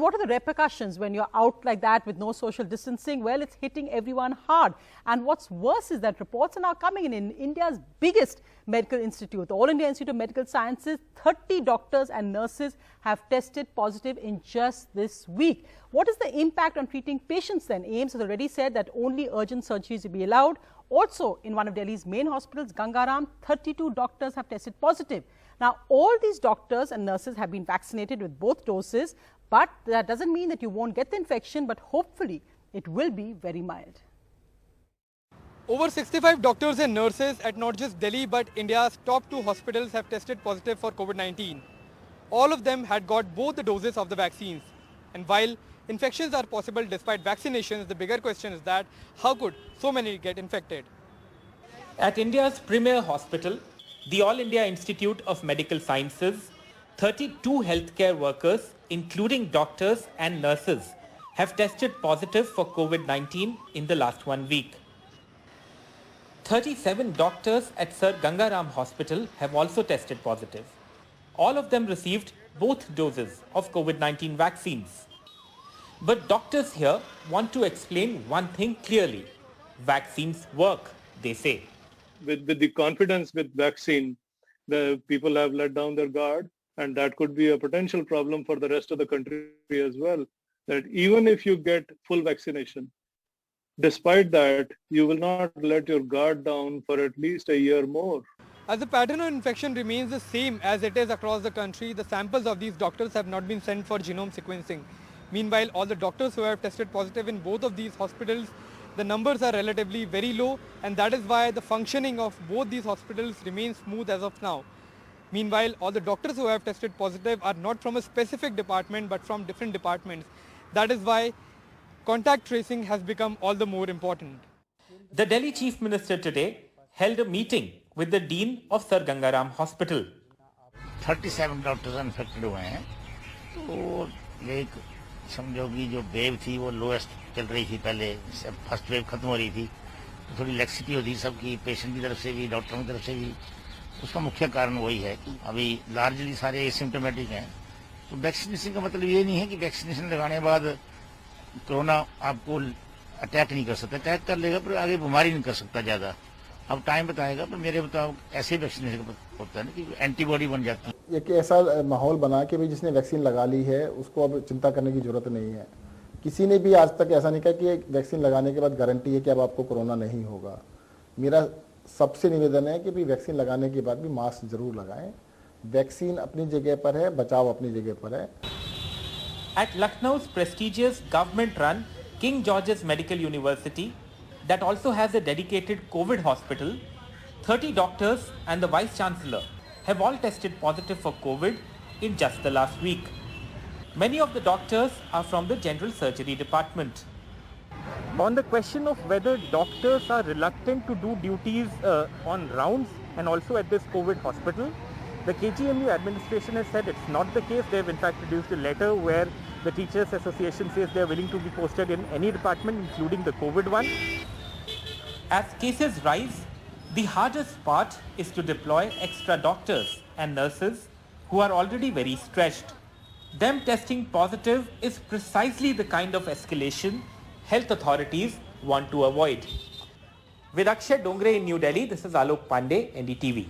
And what are the repercussions when you're out like that with no social distancing? Well, it's hitting everyone hard. And what's worse is that reports are now coming in India's biggest medical institute, the All India Institute of Medical Sciences. 30 doctors and nurses have tested positive in just this week. What is the impact on treating patients then? AIIMS has already said that only urgent surgeries will be allowed. Also, in one of Delhi's main hospitals, Gangaram, 32 doctors have tested positive. Now, all these doctors and nurses have been vaccinated with both doses, but that doesn't mean that you won't get the infection, but hopefully it will be very mild. Over 65 doctors and nurses at not just Delhi but India's top 2 hospitals have tested positive for COVID-19. All of them had got both the doses of the vaccines. And while infections are possible despite vaccinations, the bigger question is that how could so many get infected? At India's premier hospital, the All India Institute of Medical Sciences, 32 healthcare workers, including doctors and nurses, have tested positive for COVID-19 in the last 1 week. 37 doctors at Sir Gangaram Hospital have also tested positive. All of them received both doses of COVID-19 vaccines. But doctors here want to explain one thing clearly. Vaccines work, they say. With the confidence with vaccine, the people have let down their guard, and that could be a potential problem for the rest of the country as well. That even if you get full vaccination, despite that, you will not let your guard down for at least a year more. As the pattern of infection remains the same as it is across the country, the samples of these doctors have not been sent for genome sequencing. Meanwhile, all the doctors who have tested positive in both of these hospitals, the numbers are relatively very low, and that is why the functioning of both these hospitals remains smooth as of now. Meanwhile, all the doctors who have tested positive are not from a specific department but from different departments. That is why contact tracing has become all the more important. The Delhi Chief Minister today held a meeting with the Dean of Sir Gangaram Hospital. 37 doctors infected हुए हैं, तो एक समझो कि जो wave थी वो lowest चल रही थी, पहले फर्स्ट वेव खत्म हो रही थी, तो थोड़ी लेक्सिटी होती सबकी, पेशेंट की तरफ से भी डॉक्टरों की तरफ से भी. उसका मुख्य कारण वही है कि अभी लार्जली सारे एसिम्प्टोमेटिक हैं. तो वैक्सीनेशन का मतलब ये नहीं है कि वैक्सीनेशन लगाने के बाद कोरोना आपको अटैक नहीं कर सकता. अटैक कर लेगा पर आगे बीमारी नहीं कर सकता ज़्यादा. अब टाइम बताएगा, पर मेरे मुताबिक ऐसे वैक्सीनेशन होता है ना कि एंटीबॉडी बन जाती है. एक ऐसा माहौल बना कि भाई जिसने वैक्सीन लगा ली है उसको अब चिंता करने की जरूरत नहीं है. किसी ने भी आज तक ऐसा नहीं कहा कि वैक्सीन लगाने के बाद गारंटी है कि अब आपको कोरोना नहीं होगा. मेरा सबसे निवेदन है कि भाई वैक्सीन लगाने के बाद भी मास्क जरूर लगाएं. वैक्सीन अपनी जगह पर है, बचाव अपनी जगह पर है. At Lucknow's prestigious government-run King George's Medical University, that also has a dedicated COVID hospital, 30 doctors and the Vice-Chancellor have all tested positive for COVID in just the last week. Many of the doctors are from the general surgery department. On the question of whether doctors are reluctant to do duties on rounds and also at this COVID hospital, the KGMU administration has said it's not the case. They have in fact produced a letter where the Teachers Association says they are willing to be posted in any department, including the COVID one. As cases rise, the hardest part is to deploy extra doctors and nurses who are already very stretched. Them testing positive is precisely the kind of escalation health authorities want to avoid. With Akshay Dongre in New Delhi, this is Alok Pandey, NDTV.